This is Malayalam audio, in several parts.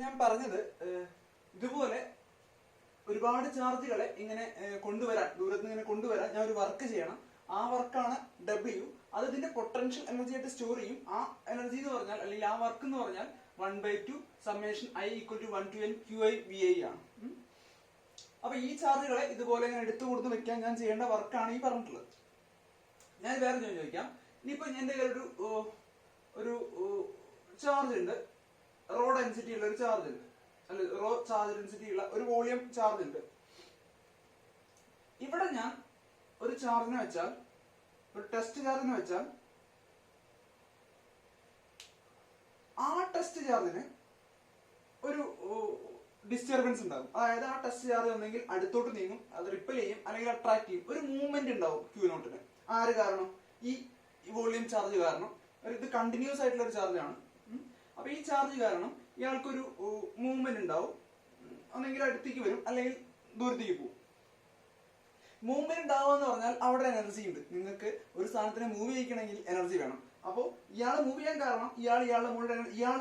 ഞാൻ പറഞ്ഞത് ഇതുപോലെ ഒരുപാട് ചാർജുകളെ ഇങ്ങനെ കൊണ്ടുവരാൻ, ദൂരത്ത് നിന്ന് ഇങ്ങനെ കൊണ്ടുവരാൻ ഞാൻ ഒരു വർക്ക് ചെയ്യണം. ആ വർക്കാണ് W. അത് ഇതിന്റെ പൊട്ടൻഷ്യൽ എനർജി ആയിട്ട് സ്റ്റോർ ചെയ്യും. ആ എനർജി എന്ന് പറഞ്ഞാൽ, അല്ലെങ്കിൽ ആ വർക്ക് എന്ന് പറഞ്ഞാൽ 1/2 summation I = 1 to n QI VI ആണ്. അപ്പൊ ഈ ചാർജുകളെ ഇതുപോലെ ഇങ്ങനെ എടുത്തു കൊടുത്ത് വെക്കാൻ ഞാൻ ചെയ്യേണ്ട വർക്കാണ് ഈ പറഞ്ഞിട്ടുള്ളത്. ഞാൻ വേറെ ചോദിക്കാം. ഇനിയിപ്പോ എന്റെ കയ്യിൽ ഒരു ചാർജ് ഉണ്ട്, റോ ഡെൻസിറ്റി ഉള്ള ഒരു ചാർജ് ഉണ്ട്, അല്ല റോ ചാർജ് ഡെൻസിറ്റി ഉള്ള ഒരു വോളിയം ചാർജ് ഉണ്ട്. ഇവിടെ ഞാൻ ഒരു ചാർജിനെ വെച്ചാൽ, ഒരു ടെസ്റ്റ് ചാർജിനെ വെച്ചാൽ, ആ ടെസ്റ്റ് ചാർജിന് ഒരു ഡിസ്റ്റർബൻസ് ഉണ്ടാകും. അതായത് ആ ടെസ്റ്റ് ചാർജ് ഒന്നെങ്കിൽ അടുത്തോട്ട് നീങ്ങും, അത് റിപ്പൽ ചെയ്യും, അല്ലെങ്കിൽ അട്രാക്ട് ചെയ്യും. ഒരു മൂവ്മെന്റ് ഉണ്ടാവും Q0-ന്. ആര് കാരണം? ഈ വോളിയം ചാർജ് കാരണം. ഇത് കണ്ടിന്യൂസ് ആയിട്ടുള്ള ഒരു ചാർജ് ആണ്. അപ്പൊ ഈ ചാർജ് കാരണം ഇയാൾക്കൊരു മൂവ്മെന്റ് ഉണ്ടാവും. ഒന്നെങ്കിൽ അടുത്തേക്ക് വരും, അല്ലെങ്കിൽ ദൂരത്തേക്ക് പോകും. മൂവ്മെന്റ് ഉണ്ടാവുക എന്ന് പറഞ്ഞാൽ അവിടെ എനർജി ഉണ്ട്. നിങ്ങൾക്ക് ഒരു സാധനത്തിനെ മൂവ് ചെയ്യിക്കണമെങ്കിൽ എനർജി വേണം. അപ്പോൾ ഇയാൾ മൂവ് ചെയ്യാൻ കാരണം ഇയാളുടെ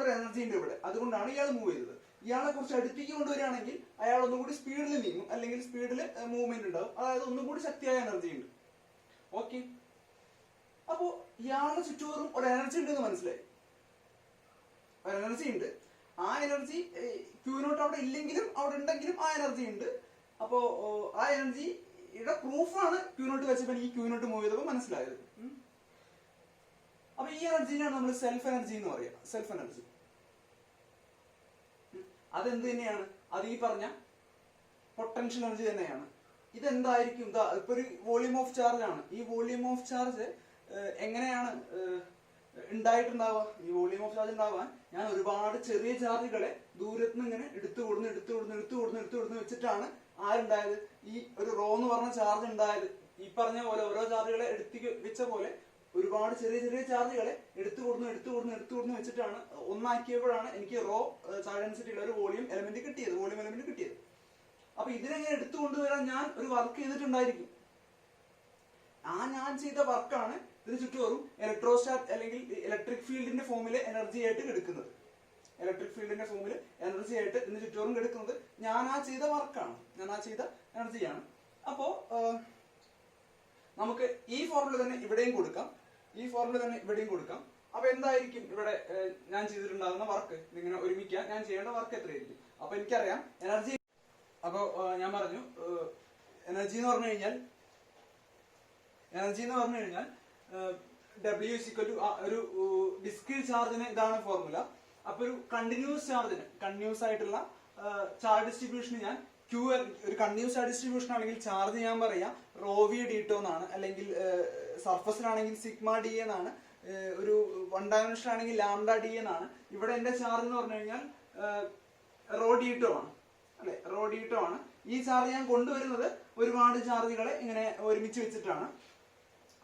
ഒരു എനർജി ഉണ്ട് ഇവിടെ. അതുകൊണ്ടാണ് ഇയാൾ മൂവ് ചെയ്തത്. ഇയാളെ കുറച്ച് അടുത്തേക്ക് കൊണ്ടുവരികയാണെങ്കിൽ അയാൾ ഒന്നും കൂടി സ്പീഡിൽ നീങ്ങും, അല്ലെങ്കിൽ സ്പീഡിൽ മൂവ്മെന്റ് ഉണ്ടാവും. അതായത് ഒന്നും കൂടി ശക്തിയായ എനർജി ഉണ്ട്. ഓക്കെ, അപ്പോ ഇയാളുടെ ചുറ്റുപാടും ഒരു എനർജി ഉണ്ടെന്ന് മനസ്സിലായി. ഒരു എനർജി ഉണ്ട്. ആ എനർജി Q0 അവിടെ ഇല്ലെങ്കിലും അവിടെ ഉണ്ടെങ്കിലും ആ എനർജി ഉണ്ട്. അപ്പോ ആ എനർജിയുടെ പ്രൂഫാണ് Q0 വെച്ചപ്പോൾ ഈ Q0 മൂവ് ചെയ്തപ്പോൾ മനസ്സിലായത്. അപ്പൊ ഈ എനർജിനെയാണ് നമ്മൾ സെൽഫ് എനർജി എന്ന് പറയുക. സെൽഫ് എനർജി അതെന്ത് തന്നെയാണ്? അത് ഈ പറഞ്ഞ പൊട്ടൻഷ്യൽ എനർജി തന്നെയാണ്. ഇതെന്തായിരിക്കും? ഇപ്പൊ ഒരു വോളിയം ഓഫ് ചാർജ് ആണ്. ഈ വോളിയം ഓഫ് ചാർജ് എങ്ങനെയാണ് ഉണ്ടായിട്ടുണ്ടാവുക? ഈ വോളിയം ഓഫ് ചാർജ് ഉണ്ടാവാൻ ഞാൻ ഒരുപാട് ചെറിയ ചാർജുകളെ ദൂരത്ത് നിന്ന് ഇങ്ങനെ എടുത്തു കൊടുന്ന് വെച്ചിട്ടാണ് ആരുണ്ടായത്? ഈ ഒരു റോ എന്ന് പറഞ്ഞ ചാർജ് ഉണ്ടായത്. ഈ പറഞ്ഞ പോലെ ഓരോ ചാർജുകളെ എടുത്ത് വെച്ച പോലെ ഒരുപാട് ചെറിയ ചെറിയ ചാർജുകളെ എടുത്തു കൊടുന്ന് വെച്ചിട്ടാണ് ഒന്നാക്കിയപ്പോഴാണ് എനിക്ക് റോ ചാർജ് ഡെൻസിറ്റി ഉള്ള ഒരു വോളിയം എലമെന്റ് കിട്ടിയത്. അപ്പൊ ഇതിനെങ്ങനെ എടുത്തു കൊണ്ടുവരാൻ ഞാൻ ഒരു വർക്ക് ചെയ്തിട്ടുണ്ടായിരിക്കും. ആ ഞാൻ ചെയ്ത വർക്കാണ് ഇതിന് ചുറ്റും ഇലക്ട്രോസ്റ്റാറ്റ് അല്ലെങ്കിൽ ഇലക്ട്രിക് ഫീൽഡിന്റെ ഫോമിലെ എനർജി ആയിട്ട് എടുക്കുന്നത്. ഇലക്ട്രിക് ഫീൽഡിന്റെ ഫോമിൽ എനർജി ആയിട്ട് ഇതിന് ചുറ്റും എടുക്കുന്നത് ഞാൻ ആ ചെയ്ത വർക്കാണ്, ഞാൻ ആ ചെയ്ത എനർജിയാണ്. അപ്പോ നമുക്ക് ഈ ഫോർമുല തന്നെ ഇവിടെയും കൊടുക്കാം. അപ്പൊ എന്തായിരിക്കും ഇവിടെ ഞാൻ ചെയ്തിട്ടുണ്ടാകുന്ന വർക്ക്? ഇതിങ്ങനെ ഒരുമിക്കാൻ ഞാൻ ചെയ്യേണ്ട വർക്ക് എത്രയായിരിക്കും? അപ്പൊ എനിക്കറിയാം എനർജി. അപ്പോ ഞാൻ പറഞ്ഞു എനർജി എന്ന് പറഞ്ഞു കഴിഞ്ഞാൽ W = ഒരു ഡിസ്ക്രീറ്റ് ചാർജിന് ഇതാണ് ഫോർമുല. അപ്പൊ ഒരു കണ്ടിന്യൂസ് ചാർജിന്, കണ്ടിന്യൂസ് ആയിട്ടുള്ള ചാർജ് ഡിസ്ട്രിബ്യൂഷന് ഞാൻ ഒരു കണ്ടിന്യൂസ് ചാർജ് ഡിസ്ട്രിബ്യൂഷൻ ആണെങ്കിൽ ചാർജ് ഞാൻ പറയാം ρV d എന്നാണ്, അല്ലെങ്കിൽ സർഫസിലാണെങ്കിൽ σd എന്നാണ്, ഒരു 1 ഡയമെൻഷൻ ആണെങ്കിൽ λd എന്നാണ്. ഇവിടെ എന്റെ ചാർജ് എന്ന് പറഞ്ഞു കഴിഞ്ഞാൽ ρ d ആണ്, അല്ലെ? ρ d ആണ്. ഈ ചാർജ് ഞാൻ കൊണ്ടുവരുന്നത് ഒരുപാട് ചാർജുകളെ ഇങ്ങനെ ഒരുമിച്ച് വെച്ചിട്ടാണ്.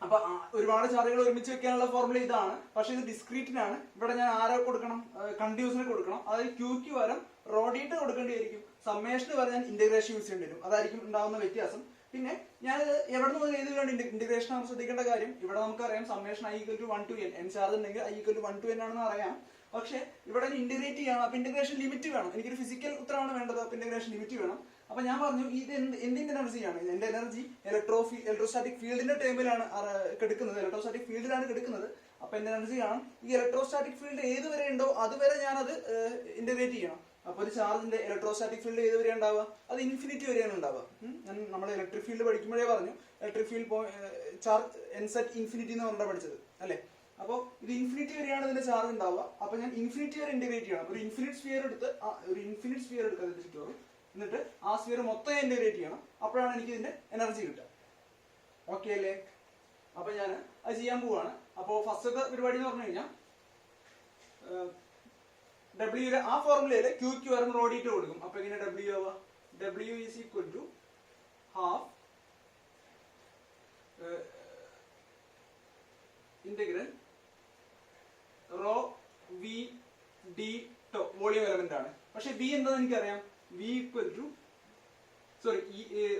അപ്പൊ ഒരുപാട് ചാർജുകൾ ഒരുമിച്ച് വെക്കാനുള്ള ഫോർമുല ഇതാണ്. പക്ഷെ ഇത് ഡിസ്ക്രീറ്റിനാണ്. ഇവിടെ ഞാൻ ആരെ കൊടുക്കണം? കണ്ടിന്യൂസിനെ കൊടുക്കണം. അതായത് Qക്ക് പകരം ρ d കൊടുക്കേണ്ടിയിരിക്കും. സമ്മേഷന് പകരം ഞാൻ ഇന്റഗ്രേഷൻ യൂസ് ചെയ്യേണ്ടി വരും. അതായിരിക്കും ഉണ്ടാവുന്ന വ്യത്യാസം. പിന്നെ ഞാൻ എവിടെ നിന്ന് ചെയ്ത് വേണ്ടി ഇന്റഗ്രേഷൻ ആകുമ്പോൾ ശ്രദ്ധിക്കേണ്ട കാര്യം, ഇവിടെ നമുക്കറിയാം summation I = 1 to n. Charge ഉണ്ടെങ്കിൽ I = 1 to n ആണെന്ന് അറിയാം. പക്ഷെ ഇവിടെ ഇന്റഗ്രേറ്റ് ചെയ്യണം. അപ്പൊ ഇന്റഗ്രേഷൻ ലിമിറ്റ് വേണം. എനിക്കൊരു ഫിസിക്കൽ ഉത്തരമാണ് വേണ്ടത്. അപ്പൊ ഇന്റഗ്രേഷൻ ലിമിറ്റ് വേണം. അപ്പൊ ഞാൻ പറഞ്ഞു ഇത് എന്തിന്റെ എനർജിയാണ്? എന്റെ എനർജി ഇലക്ട്രോസ്റ്റാറ്റിക് ഫീൽഡിന്റെ ടേമിലാണ് കിടക്കുന്നത്, ഇലക്ട്രോസ്റ്റാറ്റിക് ഫീൽഡിലാണ് കിടക്കുന്നത്. അപ്പൊ എന്റെ എനർജിയാണ് ഈ ഇലക്ട്രോസ്റ്റാറ്റിക് ഫീൽഡ് ഏതുവരെ ഉണ്ടോ അതുവരെ ഞാനത് ഇന്റഗ്രേറ്റ് ചെയ്യണം. അപ്പൊ ഒരു ചാർജിന്റെ ഇലക്ട്രോസ്റ്റാറ്റിക് ഫീൽഡ് ഏതുവരെ ഉണ്ടാവുക? അത് ഇൻഫിനിറ്റി വരെയാണ് ഉണ്ടാവുക. നമ്മൾ ഇലക്ട്രിക് ഫീൽഡ് പഠിക്കുമ്പോഴേ പറഞ്ഞു, ഇലക്ട്രിക് ഫീൽഡ് ചാർജ് എൻസെറ്റ് ഇൻഫിനിറ്റി എന്ന് പറഞ്ഞാൽ പഠിച്ചത്, അല്ലെ? അപ്പോൾ ഇത് ഇൻഫിനിറ്റി വരെയാണ് ഇതിന്റെ ചാർജ് ഉണ്ടാവുക. അപ്പൊ ഞാൻ ഇൻഫിനിറ്റി വരെ ഇന്റഗ്രേറ്റ് ചെയ്യണം. ഒരു ഇൻഫിനിറ്റ് സ്ഫിയർ എടുക്കുക അതിന്റെ ചുറ്റും, എന്നിട്ട് ആ സ്ഫിയർ മൊത്തം ഇന്റഗ്രേറ്റ് ചെയ്യണം. അപ്പോഴാണ് എനിക്ക് ഇതിന്റെ എനർജി കിട്ടുക. ഓക്കെ അല്ലേ? അപ്പൊ ഞാൻ അത് ചെയ്യാൻ പോവാണ്. അപ്പോ ഫസ്റ്റത്തെ പരിപാടി എന്ന് പറഞ്ഞു കഴിഞ്ഞാൽ W ആ ഫോർമുലയില് Qക്ക് പകരം ρ d കൊടുക്കും. അപ്പൊ എങ്ങനെ W ആവുക? W = ½ integral ρV d volume element ആണ്. പക്ഷെ V എന്താണെന്ന് എനിക്കറിയാം. V =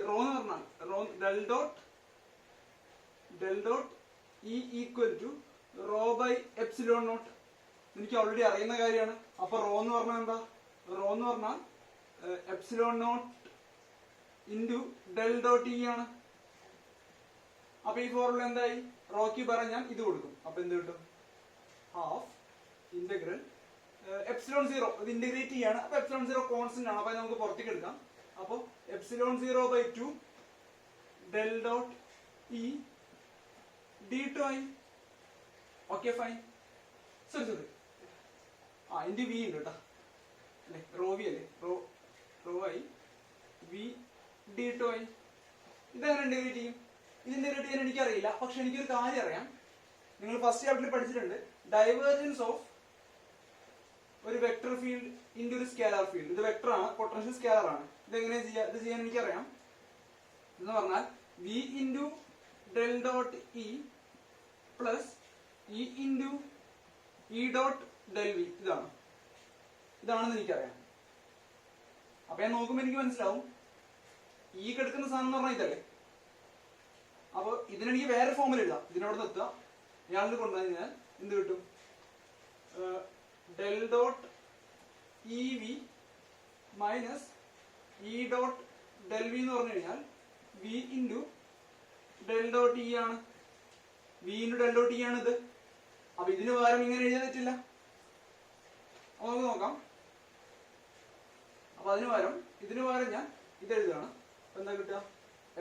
റോ എന്ന് പറഞ്ഞാൽ ഡെൽ ഡോട്ട് E = ρ/ε0. എനിക്ക് ഓൾറെഡി അറിയുന്ന കാര്യമാണ്. അപ്പൊ റോ എന്ന് പറഞ്ഞാൽ എന്താ? റോ എന്ന് പറഞ്ഞാൽ epsilon naught into del dot E ആണ്. അപ്പൊ ഈ ഫോർമുല എന്തായി? റോക്ക് പറഞ്ഞാൽ ഇത് കൊടുക്കും. അപ്പൊ എന്ത് കിട്ടും? Half integral epsilon zero. ഇത് ഇന്റഗ്രേറ്റ് ചെയ്യാണ്. അപ്പൊ എപ്സിലോൺ സീറോ കോൺസ്റ്റന്റ് ആണ്. അപ്പൊ നമുക്ക് പുറത്തേക്ക് എടുക്കാം. അപ്പൊ epsilon 0/2 del dot E d2 i. Okay fine. Sorry into V ഉണ്ട് കേട്ടോ അല്ലെ, റോ വി അല്ലേ, rho i V d2 i. ഇതെങ്ങനെ ഇന്റഗ്രേറ്റ് ചെയ്യും? ഇത് ഇന്റഗ്രേറ്റ് ചെയ്യാൻ എനിക്കറിയില്ല. പക്ഷെ എനിക്കൊരു കാര്യം അറിയാം. നിങ്ങൾ ഫസ്റ്റ് ചാപ്റ്ററിൽ പഠിച്ചിട്ടുണ്ട് ഡൈവേർജൻസ് ഓഫ് ഒരു വെക്ടർ ഫീൽഡ് ഇൻറ്റു ഒരു സ്കേലാർ ഫീൽഡ്. ഇത് വെക്ടർ ആണ്, പൊട്ടൻഷ്യൽ സ്കേലാർ ആണ്. ഇത് എങ്ങനെയാ ചെയ്യുക? ഇത് ചെയ്യാൻ എനിക്കറിയാം. എന്ന് പറഞ്ഞാൽ V into del dot E plus E into E dot del V. ഇതാണെന്ന് എനിക്കറിയാം. അപ്പൊ ഞാൻ നോക്കുമ്പോൾ എനിക്ക് മനസ്സിലാവും ഈ കിടക്കുന്ന സാധനം എന്ന് പറഞ്ഞാൽ ഇതല്ലേ. അപ്പൊ ഇതിനെനിക്ക് വേറെ ഫോമിൽ എഴുതാം. ഇതിനോട് എത്തുക, ഇയാളിൽ കൊണ്ടുവന്നാൽ എന്ത് കിട്ടും? Del dot E V minus E dot del V എന്ന് പറഞ്ഞു കഴിഞ്ഞാൽ V into del dot E ആണ്. V into del dot E ആണ് ഇത്. അപ്പൊ ഇതിന് പകരം ഇങ്ങനെ എഴുതാൻ പറ്റില്ല. അപ്പൊ നമുക്ക് നോക്കാം. അപ്പൊ ഇതിന് പകരം ഞാൻ ഇത് എഴുതുകയാണ്. അപ്പൊ എന്താ കിട്ടുക?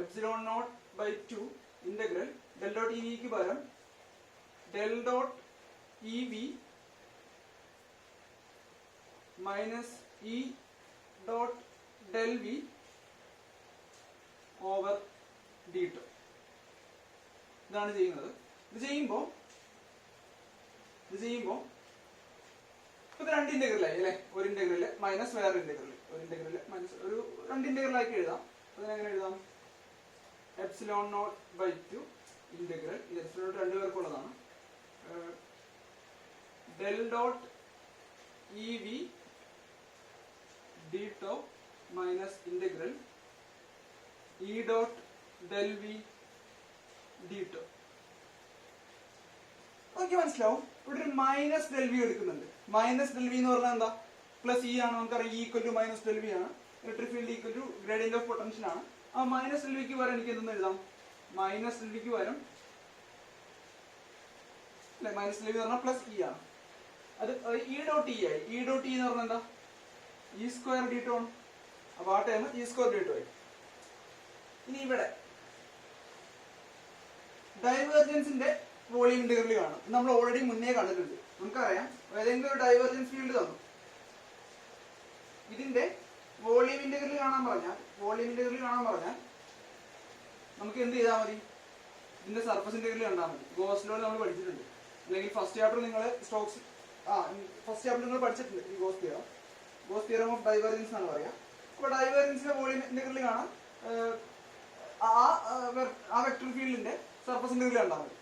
Epsilon naught by 2 integral del dot E വിക്ക് പകരം del dot E V minus E dot del V over d2. ഇതാണ് ചെയ്യുന്നത്. ഇത് ചെയ്യുമ്പോൾ ഇത് രണ്ട് ഇന്റഗ്രലായി അല്ലെ. ഒരു ഇന്റഗ്രല് മൈനസ് വേറെ ഇന്റഗ്രല്, ഒരു ഇന്റഗ്രല് മൈനസ് ഒരു രണ്ട് ഇന്റഗ്രലാക്കി എഴുതാം. അതിനെങ്ങനെ എഴുതാം? എപ്സിലോൺ നോട്ട് ബൈ 2 ഇന്റഗ്രൽ, ഇത് എപ്സിലോൺ രണ്ടുപേർക്കുള്ളതാണ്, del dot E V D tau minus integral E dot del V D tau. Okay, മനസ്സിലാവും. ഇവിടെ ഒരു മൈനസ് ഡെൽ വി എടുക്കുന്നുണ്ട്. മൈനസ് ഡെൽ വി എന്ന് പറഞ്ഞാൽ എന്താ? പ്ലസ് ഇ ആണ്. നമുക്കറിയാം E equal to minus del V ആണ്. Electric field equal to gradient of potential ആണ്. ആ മൈനസ് ഡെൽ വിക്ക് പകരം എനിക്ക് എന്തെന്ന് എഴുതാം? മൈനസ് ഡെൽ വിക്ക് പകരം അല്ലെ, മൈനസ് ഡെൽ വി എന്ന് പറഞ്ഞാൽ പ്ലസ് ഇ ആണ്. അത് ഇ ഡോട്ട് ഇ ആയി. ഇ ഡോട്ട് ഇ എന്ന് പറഞ്ഞാൽ എന്താ? ഇ സ്ക്വയർ ഡി ടു ആണ്. അപ്പൊ ആ time E square D to ആയി. ഇനി ഇവിടെ ഡൈവേർജൻസിന്റെ വോളിയം ഇന്റഗ്രൽ കാണും. നമ്മൾ ഓൾറെഡി മുന്നേ കണ്ടിട്ടുണ്ട്. നമുക്കറിയാം ഏതെങ്കിലും ഒരു ഡൈവേർജൻസ് ഫീൽഡ് തന്നു, ഇതിന്റെ വോളിയം ഇന്റഗ്രൽ കാണാൻ പറഞ്ഞാൽ നമുക്ക് എന്ത് ചെയ്താൽ മതി? ഇതിന്റെ സർഫസ് ഇന്റഗ്രൽ കണ്ടാൽ മതി. ഗോസ് ലോയിൽ നമ്മൾ പഠിച്ചിട്ടുണ്ട്. അല്ലെങ്കിൽ ഫസ്റ്റ് ചാപ്റ്റർ നിങ്ങൾ പഠിച്ചിട്ടുണ്ട്. ഈ ഗോസ് തിയറം ഓഫ് ഡൈവേർജൻസ് എന്നാണ് പറയാം. അപ്പൊ ഡൈവേർജൻസിന്റെ വോളിയം ഇന്റഗ്രൽ കാണാൻ ആ വെക്ടർ ഫീൽഡിന്റെ സർഫസ് ഇന്റഗ്രൽ കണ്ടാൽ മതി.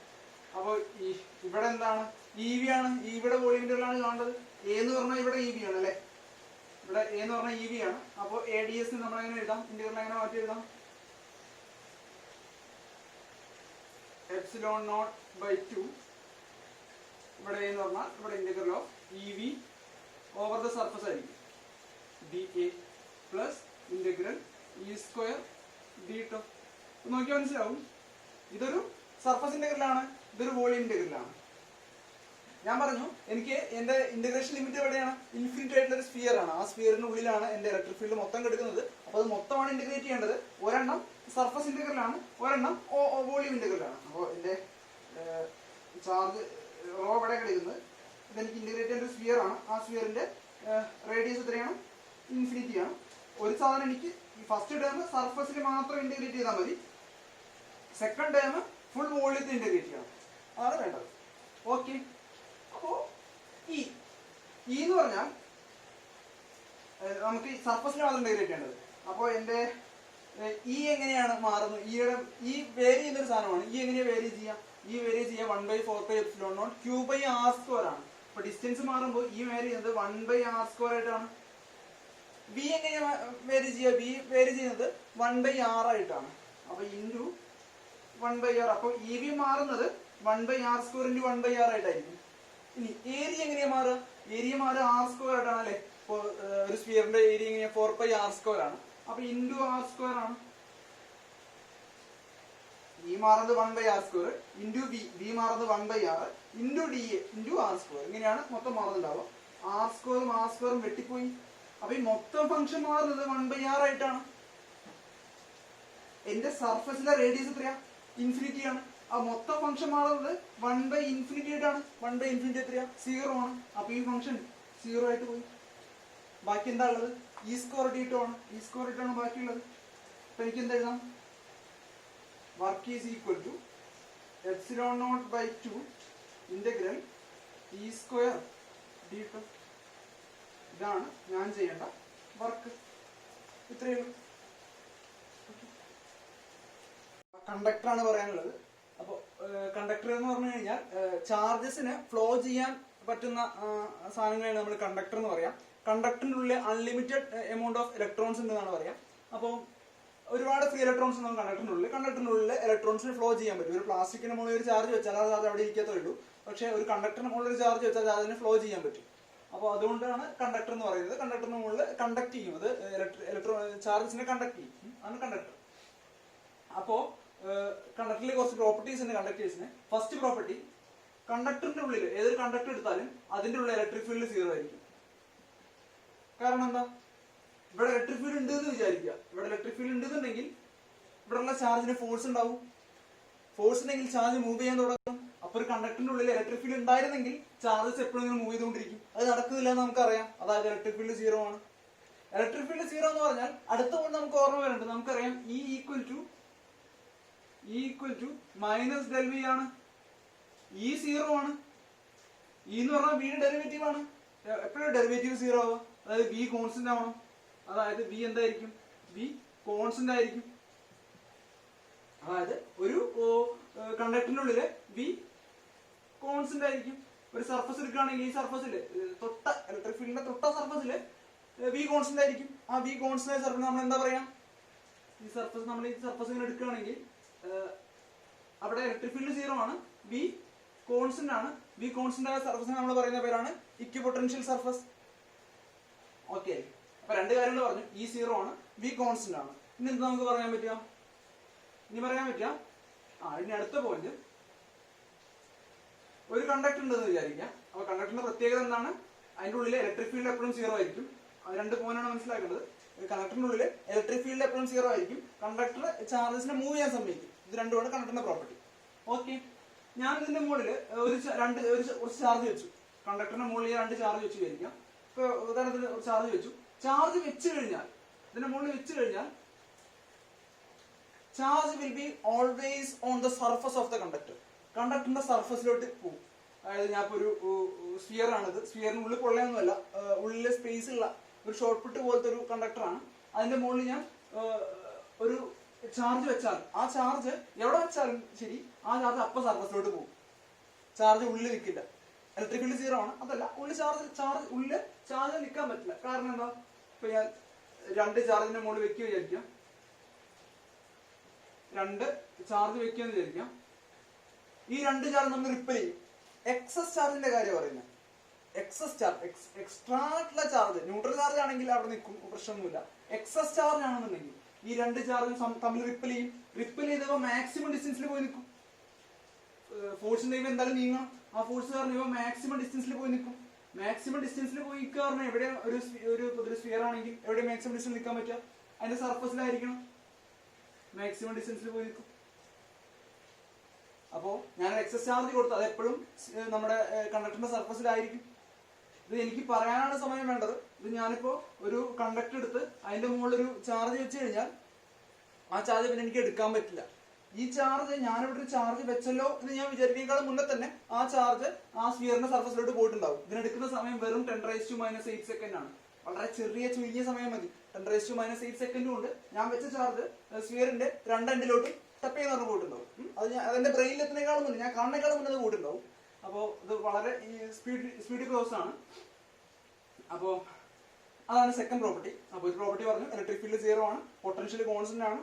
അപ്പൊ ഇവിടെ എന്താണ്? ഇ വി ആണ്. ഇവിടെ വോളിയം ഇന്റഗ്രൽ ആണ് കാണേണ്ടത്. എ എന്ന് പറഞ്ഞാൽ ഇവിടെ ഇ വി ആണ് അല്ലെ. ഇവിടെ എ എന്ന് പറഞ്ഞാൽ ഇ വി ആണ്. അപ്പൊ എ ഡി എസ് നമ്മൾ എങ്ങനെ എഴുതാം? ഇന്റഗ്രൽ എങ്ങനെ മാറ്റി എഴുതാം? എപ്സിലോൺ നോട്ട് ബൈ 2 ഇവിടെ എന്ന് പറഞ്ഞാൽ ഇവിടെ integral of E V over the surface ആയിരിക്കും, D A plus integral E square D tau. നോക്കിയാൽ മനസ്സിലാവും ഇതൊരു സർഫസ് ഇന്റഗ്രലാണ്, ഇതൊരു വോളിയം ഇന്റഗ്രലാണ്. ഞാൻ പറഞ്ഞു എനിക്ക് എന്റെ ഇന്റഗ്രേഷൻ ലിമിറ്റ് എവിടെയാണ്? ഇൻഫിനിറ്റ് ആയിട്ടുള്ള ഒരു സ്ഫിയർ ആണ്. ആ സ്ഫിയറിന് ഉള്ളിലാണ് എന്റെ ഇലക്ട്രിക് ഫീൽഡ് മൊത്തം കിടക്കുന്നത്. അപ്പൊ അത് മൊത്തമാണ് ഇന്റഗ്രേറ്റ് ചെയ്യേണ്ടത്. ഒരെണ്ണം സർഫസ് ഇന്റഗ്രൽ ആണ്, ഒരെണ്ണം വോളിയം ഇന്റഗ്രൽ ആണ്. അപ്പോൾ എന്റെ ചാർജ് റോ എവിടെ കിടക്കുന്നത്? ഇതെനിക്ക് ഇന്റഗ്രേറ്റ് ചെയ്യേണ്ട ഒരു സ്ഫിയർ ആണ്. ആ സ്ഫിയറിന്റെ റേഡിയസ് എത്രയാണ്? ഇൻഫിനിറ്റി ആണ്. ഒരു സാധനം എനിക്ക് ഈ ഫസ്റ്റ് ടേം സർഫസിൽ മാത്രം ഇന്റഗ്രേറ്റ് ചെയ്താൽ മതി. സെക്കൻഡ് ടേം ഫുൾ വോളിയത്തിൽ ഇന്റഗ്രേറ്റ് ചെയ്യണം. അതാണ് വേണ്ടത്. ഓക്കെ. അപ്പോ ഈ എന്ന് പറഞ്ഞാൽ നമുക്ക് സർഫസിൽ മാത്രം ഇന്റഗ്രേറ്റ് ചെയ്യേണ്ടത്. അപ്പോൾ എന്റെ ഇ എങ്ങനെയാണ് മാറുന്നത്? ഈ വേരി ചെയ്യുന്ന ഒരു സാധനമാണ്. ഈ എങ്ങനെയാ വേരി ചെയ്യാം? ഈ വേരി ചെയ്യാം 1/4πε0 q/r² ആണ്. അപ്പൊ ഡിസ്റ്റൻസ് മാറുമ്പോൾ ഈ വേരി ചെയ്യുന്നത് 1/r² ആയിട്ടാണ്. ബി എങ്ങനെയാ വേരി ചെയ്യുക? ബി വേരി ചെയ്യുന്നത് 1/r ആയിട്ടാണ്. അപ്പൊ ഇൻറ്റു 1/r. അപ്പൊ ഇ ബി മാറുന്നത് 1/r² × 1/r ആയിട്ടായിരിക്കും. ഇനി ഏരിയ എങ്ങനെയാ മാറുക? ഏരിയ മാറുക r² ആയിട്ടാണ് അല്ലെ. ഒരു സ്ഫിയറിന്റെ ഏരിയ ഇങ്ങനെ 4πr² ആണ്. അപ്പൊ ഇൻറ്റു r² ആണ്. ഈ മാറുന്നത് 1/r² ഇൻറ്റു വി മാറുന്നത് 1/r into D A into r². ഇങ്ങനെയാണ് മൊത്തം മാറുന്നുണ്ടാവുക. r² വെട്ടിപ്പോയി. അപ്പൊ ഈ മൊത്തം ഫംഗ്ഷൻ മാറുന്നത് 1/r ആയിട്ടാണ്. എന്റെ സർഫസിലെ റേഡിയസ് എത്രയാ? ഇൻഫിനിറ്റി ആണ്. ആ മൊത്തം ഫംഗ്ഷൻ മാറുന്നത് 1/∞ ആയിട്ടാണ്. 1/∞ എത്രയാ? 0 ആണ്. അപ്പൊ ഈ ഫംഗ്ഷൻ 0 ആയിട്ട് പോയി. ബാക്കി എന്താ ഉള്ളത്? e² ആണ്. e² ആണ് ബാക്കിയുള്ളത്. അപ്പൊ എനിക്ക് എന്താ എഴുതാം? Work is equal to ε0/2 integral e² d². ഇതാണ് ഞാൻ ചെയ്യേണ്ട വർക്ക്. ഇത്രയേ ഉള്ളൂ. കണ്ടക്ടറാണ് പറയാനുള്ളത്. അപ്പോൾ കണ്ടക്ടർ എന്ന് പറഞ്ഞു കഴിഞ്ഞാൽ ചാർജസിന് ഫ്ലോ ചെയ്യാൻ പറ്റുന്ന സാധനങ്ങളാണ് നമ്മൾ കണ്ടക്ടർ എന്ന് പറയാം. കണ്ടക്ടറിനുള്ളിൽ അൺലിമിറ്റഡ് എമൗണ്ട് ഓഫ് ഇലക്ട്രോൺസ് ഉണ്ടെന്നാണ് പറയാം. അപ്പോൾ ഒരുപാട് ഫ്രീ ഇലക്ട്രോൺസ് ഉണ്ടാവും കണ്ടക്ടറിനുള്ളിൽ ഇലക്ട്രോൺസിന് ഫ്ലോ ചെയ്യാൻ പറ്റും. ഒരു പ്ലാസ്റ്റിക്കിന് മുകളിൽ ഒരു ചാർജ് വെച്ചാൽ അത് അവിടെ ഇരിക്കത്തേ ഉള്ളൂ. പക്ഷേ ഒരു കണ്ടക്ടറിന് മുകളിൽ ഒരു ചാർജ് വെച്ചാൽ അതിന് ഫ്ലോ ചെയ്യാൻ പറ്റും. അപ്പോൾ അതുകൊണ്ടാണ് കണ്ടക്ടർ എന്ന് പറയുന്നത്. കണ്ടക്ടറിന് മുകളിൽ കണ്ടക്ട് ചെയ്യും, അത് ചാർജസിനെ കണ്ടക്ട് ചെയ്യും, ആണ് കണ്ടക്ടർ. അപ്പോൾ കണ്ടക്ടറിൽ കുറച്ച് പ്രോപ്പർട്ടീസ് ഉണ്ട് കണ്ടക്ടേഴ്സിന്. ഫസ്റ്റ് പ്രോപ്പർട്ടി, കണ്ടക്ടറിന്റെ ഉള്ളിൽ ഏതൊരു കണ്ടക്ടർ എടുത്താലും അതിന്റെ ഉള്ളിൽ ഇലക്ട്രിക് ഫീൽഡ് 0 ആയിരിക്കും. കാരണം എന്താ? ഇവിടെ ഇലക്ട്രിക് ഫീൽഡ് ഉണ്ട് എന്ന് വിചാരിക്കുക. ഇവിടെ ഇലക്ട്രിക് ഫീൽഡ് ഉണ്ടെന്നുണ്ടെങ്കിൽ ഇവിടെയുള്ള ചാർജിന് ഫോഴ്സ് ഉണ്ടാവും. ഫോഴ്സ് ഉണ്ടെങ്കിൽ ചാർജ് മൂവ് ചെയ്യാൻ തുടങ്ങും. അപ്പൊ ഒരു കണ്ടക്ടറിന്റെ ഉള്ളിൽ ഇലക്ട്രിക് ഫീൽഡ് ഉണ്ടായിരുന്നെങ്കിൽ ചാർജസ് എപ്പോഴും മൂവ് ചെയ്തുകൊണ്ടിരിക്കും. അത് നടക്കുന്നില്ല എന്ന് നമുക്കറിയാം. അതായത് ഇലക്ട്രിക് ഫീൽഡ് 0 ആണ്. ഇലക്ട്രിക് ഫീൽഡ് 0 എന്ന് പറഞ്ഞാൽ അടുത്ത കൊണ്ട് നമുക്ക് ഓർമ്മ വരുന്നുണ്ട്. നമുക്കറിയാം E ഈക്വൽ ടു -∇V ആണ്. E 0 ആണ്. E എന്ന് പറഞ്ഞാൽ V യുടെ ഡെറിവേറ്റീവ് ആണ്. എപ്പോഴും ഡെറിവേറ്റീവ് 0 ആവുക. അതായത് V കോൺസ്റ്റന്റ് ആവണം. അതായത് V എന്തായിരിക്കും? V കോൺസ്റ്റന്റ് ആയിരിക്കും. അതായത് ഒരു കണ്ടക്ടറിന്റെ ഉള്ളില് V കോൺസ്റ്റന്റ് ആയിരിക്കും. ഒരു സർഫസ് എടുക്കുകയാണെങ്കിൽ ഈ സർഫസിൽ തൊട്ട ഇലക്ട്രിക് ഫീൽഡിന്റെ തൊട്ട സർഫസിൽ V കോൺസ്റ്റന്റ് ആയിരിക്കും. ആ V കോൺസ്റ്റന്റ് ആയ സർഫസ് നമ്മൾ എന്താ പറയാ? ഈ സർഫസ് ഇങ്ങനെ എടുക്കുകയാണെങ്കിൽ അവിടെ ഇലക്ട്രിക് ഫീൽഡ് 0 ആണ്. V കോൺസ്റ്റന്റ് ആണ്. V കോൺസ്റ്റന്റ് ആയ സർഫസിനെ നമ്മൾ പറയുന്ന പേരാണ് ഇക്വിപൊട്ടൻഷ്യൽ സർഫസ്. ഓക്കെ, അപ്പൊ രണ്ട് കാര്യങ്ങൾ പറഞ്ഞു. E 0 ആണ്, V കോൺസ്റ്റന്റ് ആണ്. ഇനി എന്താ നമുക്ക് പറയാൻ പറ്റുക? ഇനി അടുത്ത പോയിന്റ്, ഒരു കണ്ടക്ടർ ഉണ്ടെന്ന് വിചാരിക്കാം. അപ്പൊ കണ്ടക്ടറിന്റെ പ്രത്യേകത എന്താണ്? അതിന്റെ ഉള്ളിൽ ഇലക്ട്രിക് ഫീൽഡ് എപ്പോഴും 0 ആയിരിക്കും. രണ്ട് പോയിന്റാണ് മനസ്സിലാക്കേണ്ടത്. കണ്ടക്ടറിന്റെ ഉള്ളിൽ ഇലക്ട്രിക് ഫീൽഡ് എപ്പോഴും 0 ആയിരിക്കും. കണ്ടക്ടർ ചാർജസിനെ മൂവ് ചെയ്യാൻ സമ്മതിക്കും. ഇത് രണ്ടുമാണ് കണ്ടക്ടറിന്റെ പ്രോപ്പർട്ടി. ഓക്കെ, ഞാൻ ഇതിന്റെ മുകളിൽ ഒരു ചാർജ് വെച്ചു. കണ്ടക്ടറിന്റെ മുകളിൽ 2 ചാർജ് വെച്ച് വിചാരിക്കാം. ഇപ്പൊ ഉദാഹരണത്തിന് ഒരു ചാർജ് വെച്ചു. ചാർജ് വെച്ച് കഴിഞ്ഞാൽ ഇതിന്റെ മുകളിൽ വെച്ച് കഴിഞ്ഞാൽ charge will be always on the surface of the conductor. കണ്ടക്ടറിന്റെ സർഫസിലോട്ട് പോകും. അതായത് ഞാൻ ഇപ്പൊ ഒരു സ്ഫിയർ ആണിത്. സ്ഫിയറിന് ഉള്ളിൽ കൊള്ളയൊന്നുമല്ല, ഉള്ളിലെ സ്പേസ് ഉള്ള ഒരു ഷോർട്ട് പുട്ട് പോലത്തെ ഒരു കണ്ടക്ടറാണ്. അതിന്റെ മുകളിൽ ഞാൻ ഒരു ചാർജ് വെച്ചാൽ ആ ചാർജ് എവിടെ വെച്ചാലും ശരി, ആ ചാർജ് അപ്പൊ സർഫസിലോട്ട് പോകും. ചാർജ് ഉള്ളിൽ നിൽക്കില്ല. ഇലക്ട്രിക് ഫീൽഡ് 0 ആണ്. അതല്ല, ഉള്ളിൽ ചാർജ് നിൽക്കാൻ പറ്റില്ല. കാരണം എന്താ? ഇപ്പൊ ഞാൻ 2 ചാർജിന്റെ മുകളിൽ വെക്കുക വിചാരിക്കാം. 2 ചാർജ് വെക്കുകയെന്ന് വിചാരിക്കാം. ഈ 2 ചാർജ് നമ്മൾ റിപ്പൽ ചെയ്യും. എക്സസ് ചാർജിന്റെ കാര്യം പറയുന്നത്. എക്സസ് ചാർജ്, എക്സ്ട്രാ ആയിട്ടുള്ള ചാർജ്, ന്യൂട്രൽ ചാർജ് ആണെങ്കിൽ അവിടെ നിൽക്കും, പ്രശ്നമൊന്നുമില്ല. എക്സസ് ചാർജ് ആണെന്നുണ്ടെങ്കിൽ ഈ 2 ചാർജും തമ്മിൽ റിപ്പൽ ചെയ്യും. റിപ്പൽ ചെയ്തപ്പോൾ മാക്സിമം ഡിസ്റ്റൻസിൽ പോയി നിൽക്കും. ഫോഴ്സിന്റെ എന്തായാലും നീങ്ങണം. ആ ഫോഴ്സ് കാരണം ഇവ മാക്സിമം ഡിസ്റ്റൻസിൽ പോയി നിൽക്കും. മാക്സിമം ഡിസ്റ്റൻസിൽ പോയി നിൽക്കുക പറഞ്ഞാൽ എവിടെ ഒരു സ്ഫിയർ ആണെങ്കിൽ എവിടെ മാക്സിമം ഡിസ്റ്റൻസ് നിൽക്കാൻ പറ്റുക? അതിന്റെ സർഫസിലായിരിക്കണം. മാക്സിമം ഡിസ്റ്റൻസിൽ പോയി നിൽക്കും. അപ്പോ ഞാൻ എക്സസ് ചാർജ് കൊടുത്തു, അത് എപ്പോഴും നമ്മുടെ കണ്ടക്ടറിന്റെ സർഫസിലായിരിക്കും. ഇത് എനിക്ക് പറയാനാണ് സമയം വേണ്ടത്. ഇത് ഞാനിപ്പോ ഒരു കണ്ടക്ടർ എടുത്ത് അതിന്റെ മുകളിൽ ഒരു ചാർജ് വെച്ച് കഴിഞ്ഞാൽ ആ ചാർജ് പിന്നെ എനിക്ക് എടുക്കാൻ പറ്റില്ല. ഈ ചാർജ് ഞാനിവിടെ ഒരു ചാർജ് വെച്ചല്ലോ എന്ന് ഞാൻ വിചാരിക്കുന്നേക്കാളും മുന്നേ തന്നെ ആ ചാർജ് ആ സ്ഫിയറിന്റെ സർഫസിലോട്ട് പോയിട്ടുണ്ടാവും. ഇതിനെടുക്കുന്ന സമയം വെറും 10⁻⁻8 സെക്കൻഡ് ആണ്. വളരെ ചുരുങ്ങിയ സമയം മതി. 10⁻⁸ സെക്കൻഡ് കൊണ്ട് ഞാൻ വെച്ച ചാർജ് സ്ഫിയറിന്റെ 2 എൻഡിലോട്ട് ടപ്പ് ചെയ്യുന്ന പോയിട്ടുണ്ടാവും. അതെന്റെ ബ്രെയിനിൽ എത്തുന്നേക്കാളും മുന്നേ, ഞാൻ കാണുന്നേക്കാളും മുന്നേ അത് പോയിട്ടുണ്ടാവും. അപ്പോൾ ഇത് വളരെ സ്പീഡ് ക്ലോസ് ആണ്. അപ്പോൾ അതാണ് സെക്കൻഡ് പ്രോപ്പർട്ടി. അപ്പോൾ ഒരു പ്രോപ്പർട്ടി പറഞ്ഞു, ഇലക്ട്രിക് ഫീൽഡ് 0 ആണ്, പൊട്ടൻഷ്യൽ കോൺസ്റ്റന്റ് ആണ്.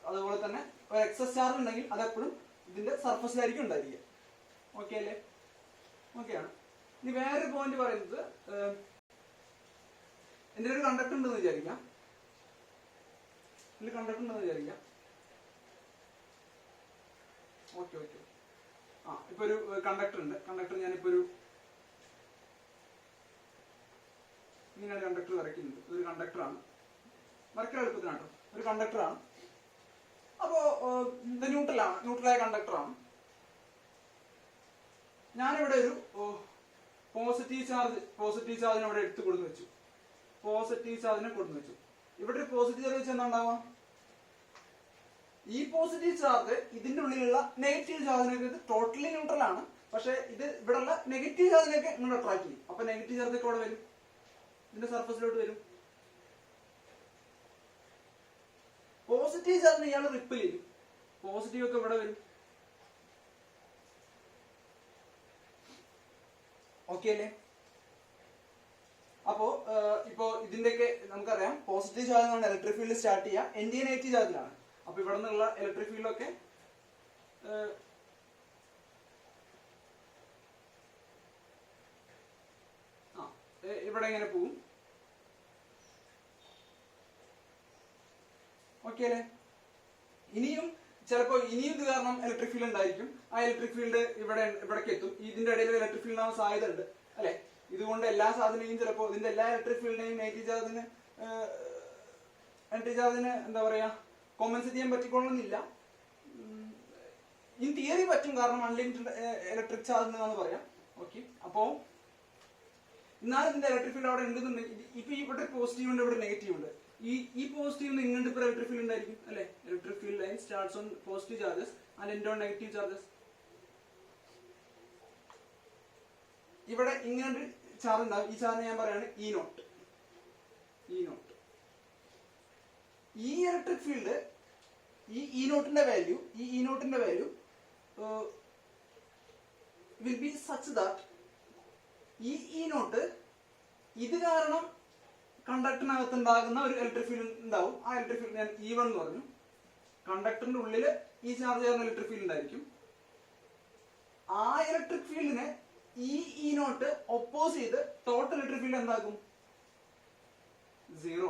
അതുപോലെ തന്നെ ഒരു എക്സസ് ചാർജ് ഉണ്ടെങ്കിൽ അതെപ്പോഴും ഇതിന്റെ സർഫസിലായിരിക്കും ഉണ്ടായിരിക്കുക. ഓക്കെ അല്ലേ? ഓക്കെ ആണ്. ഇനി വേറൊരു പോയിന്റ് പറയുന്നത്, എൻ്റെ ഒരു കണ്ടക്ടർ ഉണ്ടെന്ന് വിചാരിക്കാം. ഇതിൽ കണ്ടക്ടർ ഉണ്ടെന്ന് വിചാരിക്കാം. Okay okay. ഇപ്പൊ ഒരു കണ്ടക്ടർ ഉണ്ട്. കണ്ടക്ടർ ഞാനിപ്പോ ഇങ്ങനെയാണ് കണ്ടക്ടർ വരയ്ക്കുന്നത്. ഇതൊരു കണ്ടക്ടറാണ്, വരയ്ക്കാൻ എളുപ്പത്തിനാട്ടോ. ഒരു കണ്ടക്ടറാണ്. അപ്പോ ഇത് ന്യൂട്രലായ കണ്ടക്ടറാണ്. ഞാനിവിടെ ഒരു പോസിറ്റീവ് ചാർജിനെ ഇവിടെ എടുത്ത് കൊടുത്തു വെച്ചു. പോസിറ്റീവ് ചാർജിനെ കൊടുത്തു വെച്ചു. ഇവിടെ ഒരു പോസിറ്റീവ് ചാർജ് വെച്ചാൽ എന്താ ഉണ്ടാവാം? ഈ പോസിറ്റീവ് ചാർജ് ഇതിന്റെ ഉള്ളിലുള്ള നെഗറ്റീവ് ചാർജിനൊക്കെ ടോട്ടലി ന്യൂട്രൽ ആണ്. പക്ഷെ ഇത് ഇവിടെയുള്ള നെഗറ്റീവ് ചാർജിനൊക്കെ ഇങ്ങോട്ട് അട്രാക്ട് ചെയ്യും. അപ്പൊ നെഗറ്റീവ് ചാർജ് ഒക്കെ ഇവിടെ വരും, ഇതിന്റെ സർഫസിലോട്ട് വരും. പോസിറ്റീവ് ചാർജിന് ഇയാൾ റിപ്പിൾ ചെയ്യും. പോസിറ്റീവ് ഒക്കെ ഇവിടെ വരും. ഓക്കെ അല്ലേ? അപ്പോ ഇപ്പോ ഇതിന്റെയൊക്കെ നമുക്കറിയാം, പോസിറ്റീവ് ചാർജിലാണ് ഇലക്ട്രിക് ഫീൽഡ് സ്റ്റാർട്ട് ചെയ്യുക, നെഗറ്റീവ് ചാർജിലാണ്. അപ്പൊ ഇവിടെ നിന്നുള്ള ഇലക്ട്രിക് ഫീൽഡൊക്കെ ഇവിടെ എങ്ങനെ പോവും? ഓക്കെ അല്ലേ? ഇനിയും ഇത് കാരണം ഇലക്ട്രിക് ഫീൽഡ് ഉണ്ടായിരിക്കും. ആ ഇലക്ട്രിക് ഫീൽഡ് ഇവിടേക്ക് എത്തും. ഇതിന്റെ ഇടയിൽ ഇലക്ട്രിക് ഫീൽഡ് ആവാൻ സാധ്യത ഉണ്ട് അല്ലെ? ഇതുകൊണ്ട് എല്ലാ സാധനയും ചിലപ്പോൾ ഇതിന്റെ എല്ലാ ഇലക്ട്രിക് ഫീൽഡിനെയും നെഗറ്റീവ് ചാർജിന് എന്താ പറയാ കോമ്പൻസേറ്റ് ചെയ്യാൻ പറ്റിക്കൊള്ളുന്നില്ല. ഇൻ തിയറി പറ്റും, കാരണം അൺലിമിറ്റഡ് ഇലക്ട്രിക് ചാർജ് എന്നാണ് പറയാം. ഓക്കെ. അപ്പോ എന്നാലും ഇതിന്റെ ഇലക്ട്രിക് ഫീൽഡ് അവിടെ ഉണ്ടെന്നുണ്ടെങ്കിൽ ഇപ്പൊ ഇവിടെ പോസിറ്റീവ് ഉണ്ട്, ഇവിടെ നെഗറ്റീവ് ഉണ്ട്. ഈ പോസിറ്റീവ് ഇങ്ങോട്ട് ഇപ്പൊ ഇലക്ട്രിക് ഫീൽഡ് ഉണ്ടായിരിക്കും അല്ലെ? Electric field line starts on positive charges and end on negative charges. ഇവിടെ ഇങ്ങനെ ചാർജ് ഉണ്ടാവും. ഈ ചാർജ് ഞാൻ പറയാണ് ഇ നോട്ട്. ഈ ഇലക്ട്രിക് ഫീൽഡ് ഈ നോട്ടിന്റെ value will be such that E naught ഇത് കാരണം കണ്ടക്ടറിനകത്ത് ഉണ്ടാകുന്ന ഒരു ഇലക്ട്രിക് ഫീൽഡ് ഉണ്ടാവും. ആ ഇലക്ട്രിക് ഫീൽഡ് ഞാൻ E1 എന്ന് പറഞ്ഞു. കണ്ടക്ടറിന്റെ ഉള്ളിൽ ഈ ചാർജ് ചെയ്യുന്ന ഇലക്ട്രിക് ഫീൽഡ് ഉണ്ടായിരിക്കും. ആ ഇലക്ട്രിക് ഫീൽഡിനെ ഈ നോട്ട് ഒപ്പോസ് ചെയ്ത് ടോട്ടൽ ഇലക്ട്രിക് ഫീൽഡ് എന്താക്കും? 0.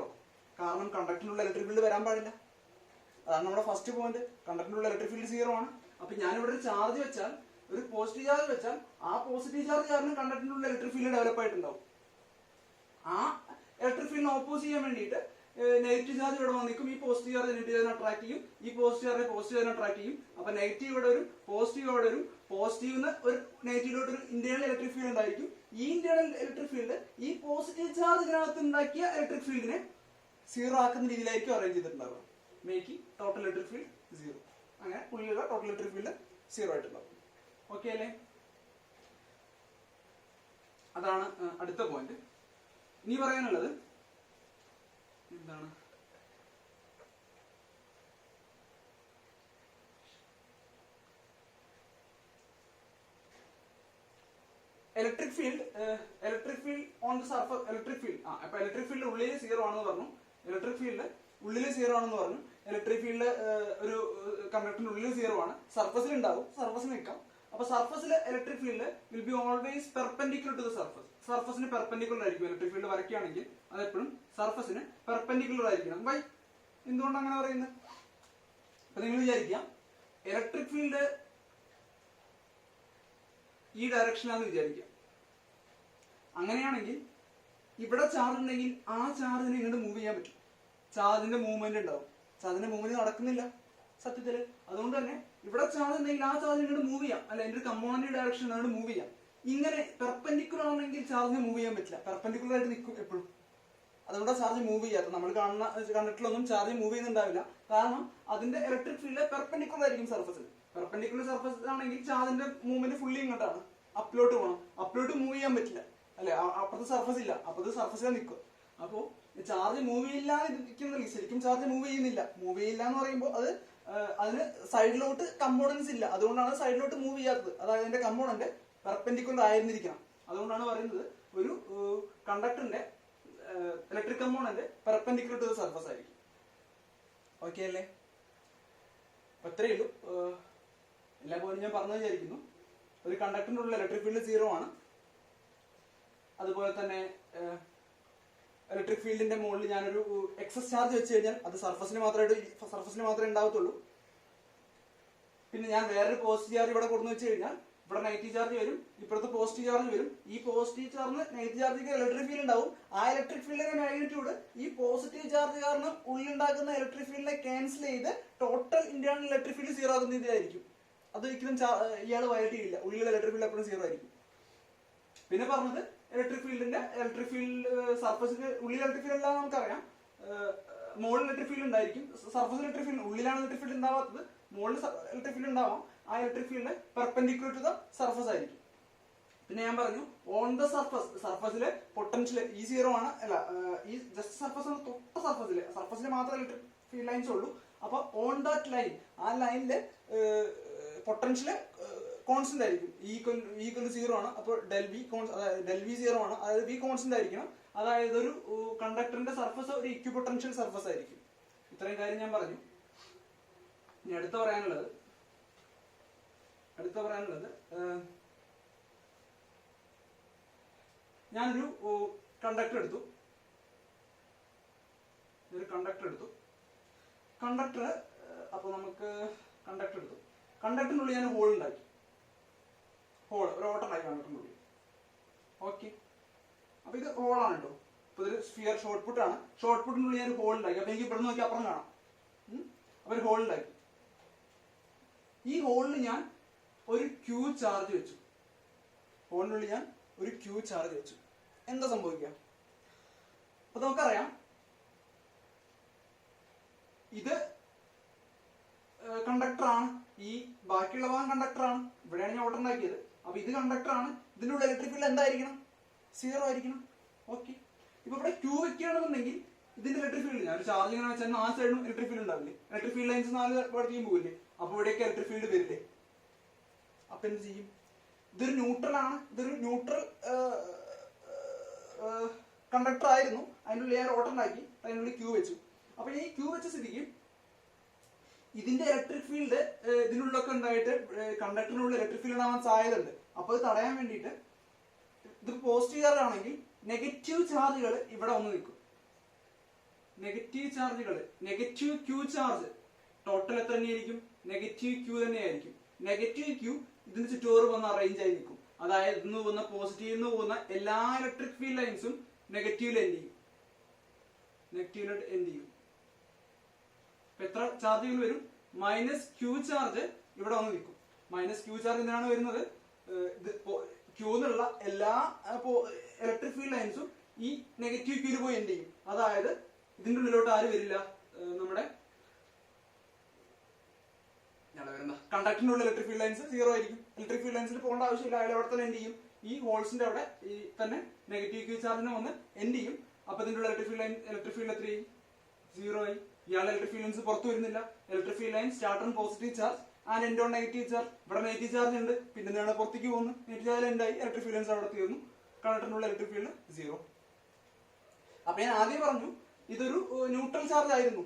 കാരണം കണ്ടക്ടറിനുള്ള ഇലക്ട്രിക് ഫീൽഡ് വരാൻ പാടില്ല. അതാണ് നമ്മുടെ ഫസ്റ്റ് പോയിന്റ്. കണ്ടക്ടറിനുള്ള ഇലക്ട്രിക് ഫീൽഡ് 0 ആണ്. അപ്പൊ ഞാനിവിടെ ഒരു ചാർജ് വെച്ചാൽ, ഒരു പോസിറ്റീവ് ചാർജ് വെച്ചാൽ, ആ പോസിറ്റീവ് ചാർജ് കാരണം കണ്ടക്ടറിനുള്ള ഇലക്ട്രിക് ഫീൽഡ് ഡെവലപ്പ് ആയിട്ടുണ്ടാവും. ആ ഇലക്ട്രിക് ഫീൽഡിനെ ഓപ്പോസ് ചെയ്യാൻ വേണ്ടിയിട്ട് നെഗറ്റീവ് ചാർജ് ഇവിടെ വന്നിരിക്കും. ഈ പോസിറ്റീവ് ചാർജ് നെഗറ്റീവ് ചാർജിനെ അട്രാക്ട് ചെയ്യും. ഈ പോസിറ്റീവ് ചാർജ് പോസിറ്റീവ് ചാർജിനെ അട്രാക്ട് ചെയ്യും. അപ്പൊ നെഗറ്റീവ് ഇവിടെ വരും, പോസിറ്റീവ് അവിടെ വരും. പോസിറ്റീവ് ഒരു നെഗറ്റീവിലോട്ട് ഒരു ഇന്റേണൽ ഇലക്ട്രിക് ഫീൽഡ് ഉണ്ടായിരിക്കും. ഈ ഇന്റേണൽ ഇലക്ട്രിക് ഫീൽഡ് ഈ പോസിറ്റീവ് ചാർജ് ഇതിനകത്ത് ഉണ്ടാക്കിയ ഇലക്ട്രിക് ഫീൽഡിനെ 0 ആക്കുന്ന രീതിയിലായിരിക്കും അറേഞ്ച് ചെയ്തിട്ടുണ്ടാവുക. Make total electric field 0. അങ്ങനെ ഉള്ളിലുള്ള ടോട്ടൽ ഇലക്ട്രിക് ഫീൽഡ് 0 ആയിട്ടുണ്ടാവും. ഓക്കെ അല്ലേ? അതാണ് അടുത്ത പോയിന്റ്. ഇനി പറയാനുള്ളത് എന്താണ്? Electric field on the surface. അപ്പൊ ഇലക്ട്രിക് ഫീൽഡ് ഉള്ളിൽ 0 ആണെന്ന് പറഞ്ഞു. ഇലക്ട്രിക് ഫീൽഡ് ഒരു കണ്ടക്ടറിന്റെ ഉള്ളിൽ 0 ആണ്. സർഫസിൽ ഉണ്ടാവും, സർഫസിൽ നിൽക്കാം. അപ്പൊ സർഫസിലെ electric field will be always perpendicular to the surface. സർഫസിന് പെർപെൻഡിക്കുലർ ആയിരിക്കും. ഇലക്ട്രിക് ഫീൽഡ് വരയ്ക്കുകയാണെങ്കിൽ അതെപ്പോഴും സർഫസിന് പെർപെൻഡിക്കുലർ ആയിരിക്കണം. വൈ? എന്തുകൊണ്ട് അങ്ങനെ പറയുന്നത്? അപ്പൊ നിങ്ങൾ വിചാരിക്കാം ഇലക്ട്രിക് ഫീൽഡ് ഈ ഡയറക്ഷനിലാണെന്ന് വിചാരിക്കാം. അങ്ങനെയാണെങ്കിൽ ഇവിടെ ചാർജ് ഉണ്ടെങ്കിൽ ആ ചാർജിനെ ഇങ്ങോട്ട് മൂവ് ചെയ്യാൻ പറ്റും. ചാർജിന്റെ മൂവ്മെന്റ് ഉണ്ടാവും. ചാർജിന്റെ മൂവ്മെന്റ് നടക്കുന്നില്ല സത്യത്തില്. അതുകൊണ്ട് തന്നെ ഇവിടെ ചാർജ് ഉണ്ടെങ്കിൽ ആ ചാർജ് ഇങ്ങോട്ട് മൂവ് ചെയ്യാം. അല്ല, എന്റെ ഒരു കമ്പോണന്റ് ഡയറക്ഷൻ അങ്ങോട്ട് മൂവ് ചെയ്യാം. ഇങ്ങനെ പെർപെൻഡിക്കുലർ ആണെങ്കിൽ ചാർജിന് മൂവ് ചെയ്യാൻ പറ്റില്ല. പെർപെൻഡിക്കുലർ ആയിട്ട് നിൽക്കും എപ്പോഴും. അതുകൊണ്ട് ചാർജ് മൂവ് ചെയ്യാത്ത നമ്മൾ കാണുന്ന കണ്ടക്ടറിലൊന്നും ചാർജ് മൂവ് ചെയ്യുന്നുണ്ടാവില്ല. കാരണം അതിന്റെ ഇലക്ട്രിക് ഫീൽഡ് പെർപെൻഡിക്കുലർ ആയിരിക്കും സർഫസിൽ. പെർപെൻഡിക്കുലർ സർഫസ് ആണെങ്കിൽ ചാർജിന്റെ മൂവ്മെന്റ് ഫുള്ളി ഇങ്ങോട്ടാണ്. അപ്ലോട്ട് പോകണം. അപ്ലോട്ട് മൂവ് ചെയ്യാൻ പറ്റില്ല അല്ലെ? അപ്പുറത്ത് സർഫസ് ഇല്ല. അപ്പുറത്ത് സർഫസിൽ നിൽക്കും. അപ്പോ ചാർജ് മൂവ് ചെയ്യില്ലാതിരിക്കുന്നില്ല. ശരിക്കും ചാർജ് മൂവ് ചെയ്യുന്നില്ല. മൂവ് ചെയ്യില്ല എന്ന് പറയുമ്പോൾ അതിന് സൈഡിലോട്ട് കമ്പോണൻസ് ഇല്ല. അതുകൊണ്ടാണ് സൈഡിലോട്ട് മൂവ് ചെയ്യാത്തത്. അതായത് അതിന്റെ കമ്പോണന്റ് പെർപെൻഡിക്കുലർ ആയിരുന്നിരിക്കണം. അതുകൊണ്ടാണ് പറയുന്നത് ഒരു കണ്ടക്ടറിന്റെ electric component perpendicular to the surface ആയിരിക്കും. ഓക്കെ അല്ലേ? അത്രയേ ഉള്ളൂ. എല്ലാ പോയിന്റും ഞാൻ പറഞ്ഞു വിചാരിക്കുന്നു. ഒരു കണ്ടക്ടറിന്റെ ഉള്ള ഇലക്ട്രിക് ഫീൽഡ് 0 ആണ്. അതുപോലെ തന്നെ ഇലക്ട്രിക് ഫീൽഡിന്റെ മുകളിൽ ഞാനൊരു എക്സസ് ചാർജ് വെച്ച് കഴിഞ്ഞാൽ അത് സർഫസിന് മാത്രമേ ഉണ്ടാവത്തുള്ളൂ. പിന്നെ ഞാൻ വേറൊരു പോസിറ്റീവ് ചാർജ് ഇവിടെ കൊടുന്നു വെച്ച് കഴിഞ്ഞാൽ ഇവിടെ നെഗറ്റീവ് ചാർജ് വരും, ഇപ്പോഴത്തെ പോസിറ്റീവ് ചാർജ് വരും. ഈ പോസിറ്റീവ് ചാർജ് നെഗറ്റീവ് ചാർജിക്ക് ഇലക്ട്രിക് ഫീൽഡ് ഉണ്ടാവും. ആ ഇലക്ട്രിക് ഫീൽഡിന്റെ മാഗ്നിറ്റ്യൂഡ് ഈ പോസിറ്റീവ് ചാർജ് കാരണം ഉള്ളിലുണ്ടാക്കുന്ന ഇലക്ട്രിക് ഫീൽഡിനെ ക്യാൻസൽ ചെയ്ത് total internal electric field zero ആകുന്ന രീതിയിലായിരിക്കും. അതൊരിക്കലും ഇയാൾ വയലറ്റ് ചെയ്യില്ല. ഉള്ളിലുള്ള ഇലക്ട്രിക് ഫീൽഡ് എപ്പോഴും സീറോ ആയിരിക്കും. പിന്നെ പറഞ്ഞത് ഇലക്ട്രിക് ഫീൽഡ് സർഫസിൽ ഉള്ളിൽ ഇലക്ട്രിക് ഫീൽഡ് എല്ലാം നമുക്കറിയാം. മുകളിൽ ഇലക്ട്രിക് ഫീൽഡ് ഉണ്ടായിരിക്കും, സർഫസ് ഇലക്ട്രിക് ഫീൽഡ് ഉള്ളിലാണ് ഇലക്ട്രിക് ഫീൽഡ് ഉണ്ടാവാത്തത്, മുകളിൽ ഇലക്ട്രിക് ഫീൽഡ് ഉണ്ടാവാം. ആ electric field perpendicular to the surface ആയിരിക്കും. പിന്നെ ഞാൻ പറഞ്ഞു ഓൺ ദ സർഫസിലെ പൊട്ടൻഷ്യൽ ഈ സീറോ ആണ്, അല്ല ഈ ജസ്റ്റ് സർഫസ് ആണ്, തൊട്ട സർഫസിൽ മാത്രമേ ഇലക്ട്രിക് ഫീൽഡ് ലൈൻസ് ഉള്ളൂ. അപ്പൊ ഓൺ ദാറ്റ് ലൈൻ, ആ ലൈനില് പൊട്ടൻഷ്യൽ കോൺസ്റ്റന്റ് ആയിരിക്കും. ഈക്വൽ സീറോ ആണ്. അപ്പോൾ ഡെൽ വി സീറോ ആണ്, അതായത് വി കോൺസ്റ്റന്റ് ആയിരിക്കണം. അതായത് ഒരു കണ്ടക്ടറിന്റെ സർഫസ് ഒരു ഇക്വിപൊട്ടൻഷ്യൽ സർഫസ് ആയിരിക്കും. ഇത്രയും കാര്യം ഞാൻ പറഞ്ഞു. ഇനി അടുത്ത പറയാനുള്ളത് ഞാനൊരു കണ്ടക്ടർ എടുത്തു. അപ്പൊ നമുക്ക് കണ്ടക്ടറിനുള്ളിൽ ഞാൻ ഹോൾ ഉണ്ടാക്കി. ഒരു ഓട്ടം ഉണ്ടാക്കി കണ്ടക്ടറിനുള്ളിൽ. ഓക്കെ, അപ്പൊ ഇത് ഹോളാണ് കേട്ടോ. അപ്പൊ ഇതൊരു സ്ഫിയർ ഷോർട്ട് പുട്ട് ആണ്. ഷോർട്ട് പുട്ടിനുള്ളിൽ ഞാൻ ഒരു ഹോൾ ഉണ്ടാക്കി. അപ്പൊ എനിക്ക് ഇവിടെ നോക്കി അപ്പുറം കാണാം. അപ്പൊ ഒരു ഹോൾ ഉണ്ടാക്കി. ഈ ഹോളിൽ ഞാൻ ഒരു ക്യൂ ചാർജ് വെച്ചു. എന്താ സംഭവിക്കുക? അപ്പൊ നമുക്കറിയാം ഇത് കണ്ടക്ടറാണ്, ഈ ബാക്കിയുള്ള ഭാഗം കണ്ടക്ടറാണ്. ഇവിടെയാണ് ഞാൻ ഓട്ടം ഉണ്ടാക്കിയത്. അപ്പൊ ഇത് കണ്ടക്ടറാണ്. ഇതിന്റെ ഉള്ള ഇലക്ട്രിക് ഫീൽഡ് എന്തായിരിക്കണം? സീറോ ആയിരിക്കണം. ഓക്കെ, ഇപ്പൊ ഇവിടെ ക്യൂ വെക്കുകയാണെന്നുണ്ടെങ്കിൽ ഇതിന്റെ ഇലക്ട്രിക് ഫീൽഡ്, ഞാൻ ഒരു ചാർജ് ഇങ്ങനെ വെച്ചാൽ 4 സൈഡും ഇലക്ട്രിക് ഫീൽഡ് ഉണ്ടാവില്ലേ? ഇലക്ട്രിക് ഫീൽഡ് ലൈൻസ് 4 ഭാഗത്തേക്കും പോകില്ലേ? അപ്പൊ ഇവിടെയൊക്കെ ഇലക്ട്രിക് ഫീൽഡ് വരില്ലേ? അപ്പൊ എന്ത് ചെയ്യും? ഇതൊരു ന്യൂട്രൽ കണ്ടക്ടർ ആയിരുന്നു. അതിനുള്ളിൽ ഞാൻ ഓട്ടം ഉണ്ടാക്കി, അതിനുള്ളിൽ ക്യൂ വെച്ചു. അപ്പൊ ഈ ക്യൂ വെച്ച സ്ഥിതിക്ക് ഇതിന്റെ ഇലക്ട്രിക് ഫീൽഡ് ഇതിനുള്ളൊക്കെ ഉണ്ടായിട്ട് കണ്ടക്ടറിനുള്ള ഇലക്ട്രിക് ഫീൽഡ് ഉണ്ടാവാൻ സാധ്യതയുണ്ട്. അപ്പൊ ഇത് തടയാൻ വേണ്ടിയിട്ട്, ഇത് പോസിറ്റീവ് ചാർജ് ആണെങ്കിൽ നെഗറ്റീവ് ചാർജുകൾ ഇവിടെ വന്ന് നിൽക്കും. നെഗറ്റീവ് ക്യൂ ചാർജ് ടോട്ടൽ എത്ര തന്നെയായിരിക്കും? നെഗറ്റീവ് ക്യൂ തന്നെയായിരിക്കും. നെഗറ്റീവ് ക്യൂ ഇതിന് ചുറ്റോറ് വന്ന് അറേഞ്ച് ആയി നിൽക്കും. അതായത് ഇന്ന് പോകുന്ന പോസിറ്റീവ് പോകുന്ന എല്ലാ ഇലക്ട്രിക് ഫീൽഡ് ലൈൻസും നെഗറ്റീവിൽ എൻഡ് ചെയ്യും. എത്ര ചാർജുകൾ വരും? മൈനസ് ക്യൂ ചാർജ് ഇവിടെ വന്ന് നിൽക്കും. മൈനസ് ക്യൂ ചാർജ് എന്തിനാണ് വരുന്നത്? ക്യൂ എന്നുള്ള എല്ലാ ഇലക്ട്രിക് ഫീൽഡ് ലൈൻസും ഈ നെഗറ്റീവ് ക്യൂല് പോയി എൻഡ് ചെയ്യും. അതായത് ഇതിന്റെ ഉള്ളിലോട്ട് ആര് വരില്ല? നമ്മുടെ കണ്ടക്ടറിനുള്ള ഇലക്ട്രിക് ഫീൽഡ് ലൈൻസ് സീറോ ആയിരിക്കും. ഇലക്ട്രിക് ഫീൽഡ് ലൈൻസിൽ പോകേണ്ട ആവശ്യമില്ല, അയാൾ അവിടെ തന്നെ എൻഡ് ചെയ്യും. ഈ ഹോൾസിന്റെ അവിടെ ഈ തന്നെ നെഗറ്റീവ് ക്യൂ ചാർജിനെ വന്ന് എൻഡ് ചെയ്യും. അപ്പൊ ഇതിന്റെ ഉള്ള ഇലക്ട്രിക് ഫീൽഡ് എത്രയായി? സീറോ ആയി. ഇയാളുടെ ഇലക്ട്രിക് ഫീൽഡ് ലൈൻസ് പുറത്തു വരുന്നില്ല. Electric field line start on positive charge and end on negative charge. ഇവിടെ നെഗറ്റീവ് ചാർജ് ഉണ്ട്, പിന്നെ എന്താണ് പുറത്തേക്ക് പോകുന്നു? നെഗറ്റീവ് ചാർജ് എൻഡ് ആയി, ഇലക്ട്രിക് ഫീൽഡ് ലൈൻസ് അവിടെ തീർന്നു. കണ്ടക്ടറിനുള്ള ഇലക്ട്രിക് ഫീൽഡ് സീറോ. അപ്പൊ ഞാൻ ആദ്യം പറഞ്ഞു ഇതൊരു ന്യൂട്രൽ ചാർജ് ആയിരുന്നു.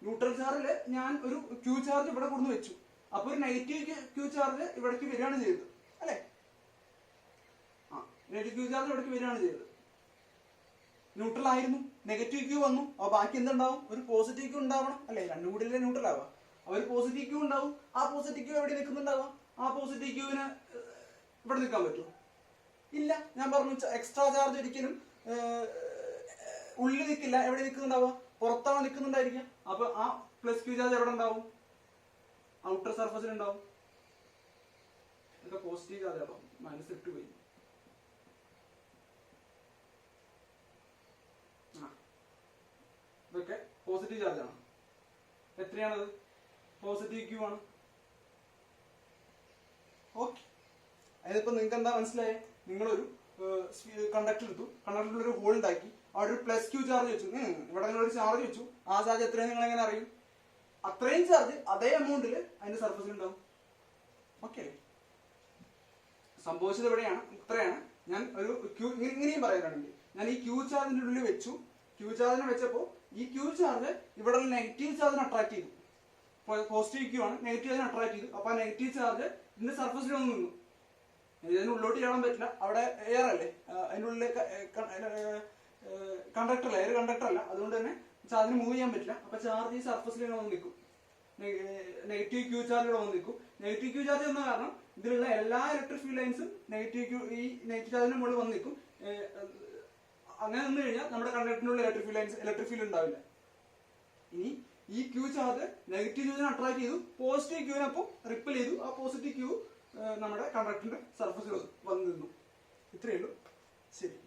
ന്യൂട്രൽ ചാർജില് ഞാൻ ഒരു ക്യൂ ചാർജ് ഇവിടെ കൊണ്ടു വെച്ചു. അപ്പൊ ഒരു നെഗറ്റീവ് ക്യൂ ചാർജ് ഇവിടേക്ക് വരികയാണ് ചെയ്തത്, അല്ലെ? നെഗറ്റീവ് ക്യൂ ചാർജ് ഇവിടേക്ക് വരികയാണ് ചെയ്തത്. ന്യൂട്രൽ ആയിരുന്നു, നെഗറ്റീവ് ക്യൂ വന്നു. അപ്പൊ ബാക്കി എന്തുണ്ടാവും? ഒരു പോസിറ്റീവ് ക്യൂ ഉണ്ടാവണം, അല്ലെ? രണ്ടും കൂടി ന്യൂട്രൽ ആവാം. ഒരു പോസിറ്റീവ് ക്യൂ ഉണ്ടാവും. ആ പോസിറ്റീവ് ക്യൂ എവിടെ നിൽക്കുന്നുണ്ടാവാം? ആ പോസിറ്റീവ് ക്യൂവിന് ഇവിടെ നിൽക്കാൻ പറ്റുമോ? ഇല്ല. ഞാൻ പറഞ്ഞു എക്സ്ട്രാ ചാർജ് ഒരിക്കലും ഉള്ളിൽ നിൽക്കില്ല. എവിടെ നിൽക്കുന്നുണ്ടാവുക? പുറത്താണ് നിൽക്കുന്നുണ്ടായിരിക്കുക. അപ്പൊ ആ പ്ലസ് ക്യൂ ചാർജ് എവിടെ ഉണ്ടാവും? ഔട്ടർ സർഫസിൽ ഉണ്ടാവും. ഇതൊക്കെ പോസിറ്റീവ് ചാർജ് ആവാം. മൈനസ് ഇട്ട് പോയി. ഇതൊക്കെ പോസിറ്റീവ് ചാർജ് ആണ്. എത്രയാണത്? പോസിറ്റീവ് ക്യൂ ആണ്. ഓക്കെ, അതിപ്പോ നിങ്ങൾക്ക് എന്താ മനസ്സിലായേ? നിങ്ങളൊരു കണ്ടക്ടർ എടുത്തു, കണ്ടക്ടറിൽ ഒരു ഹോൾ ഉണ്ടാക്കി, അവിടെ ഒരു പ്ലസ് ക്യൂ ചാർജ് വെച്ചു, ഇവിടെ ഒരു ചാർജ് വെച്ചു. ആ ചാർജ് എത്രയാണ് നിങ്ങൾ എങ്ങനെ അറിയും? അത്രയും ചാർജ് അതേ എമൗണ്ടിൽ അതിന്റെ സർഫസിൽ ഉണ്ടാവും. ഓക്കെ, സംഭവിച്ചത് എവിടെയാണ്? ഇത്രയാണ്. ഞാൻ ഒരു ക്യൂ ഇങ്ങനെയും പറയാനാണെങ്കിൽ ഞാൻ ഈ ക്യൂ ചാർജിന്റെ ഉള്ളിൽ വെച്ചു. ക്യൂ ചാർജിനെ വെച്ചപ്പോൾ ഈ ക്യൂ ചാർജ് ഇവിടെ നെഗറ്റീവ് ചാർജിനെ അട്രാക്ട് ചെയ്തു. പോസിറ്റീവ് ക്യൂ ആണ്, നെഗറ്റീവ് ചാർജിനെ അട്രാക്ട് ചെയ്തു. അപ്പൊ ആ നെഗറ്റീവ് ചാർജ് ഇതിന്റെ സർഫസിൽ വന്ന് നിന്നു. ഇതിന് ഉള്ളോട്ട് ചാടാൻ പറ്റില്ല, അവിടെ എയർ അല്ലേ. അതിൻ്റെ ഉള്ളിൽ കണ്ടക്ടർ അല്ല, എയർ കണ്ടക്ടർ അല്ല, അതുകൊണ്ട് തന്നെ ചാർജിന് മൂവ് ചെയ്യാൻ പറ്റില്ല. അപ്പൊ ചാർജ് ഈ സർഫസിൽ ഇങ്ങനെ വന്ന് നിൽക്കും. നെഗറ്റീവ് ക്യൂ ചാർജ് ഇവിടെ വന്ന് നിൽക്കും. നെഗറ്റീവ് ക്യൂ ചാർജ് എന്ന കാരണം ഇതിലുള്ള എല്ലാ ഇലക്ട്രിക് ഫീൽഡ് ലൈൻസും ഈ നെഗറ്റീവ് ചാർജിന് മുകളിൽ വന്ന് നിൽക്കും. അങ്ങനെ നിന്ന് കഴിഞ്ഞാൽ നമ്മുടെ കണ്ടക്ടറിനുള്ള ഇലക്ട്രിക് ഫീൽഡ് ഉണ്ടാവില്ല. ഇനി ഈ ക്യൂ ചാർജ് നെഗറ്റീവ് ക്യൂവിനെ അട്രാക്ട് ചെയ്തു, പോസിറ്റീവ് ക്യൂവിനെ അപ്പോൾ റിപ്പൽ ചെയ്തു. ആ പോസിറ്റീവ് ക്യൂ നമ്മുടെ കണ്ടക്ടറിന്റെ സർഫസിൽ വന്ന് നിന്നു. ഇത്രയേ ഉള്ളൂ. ശരി.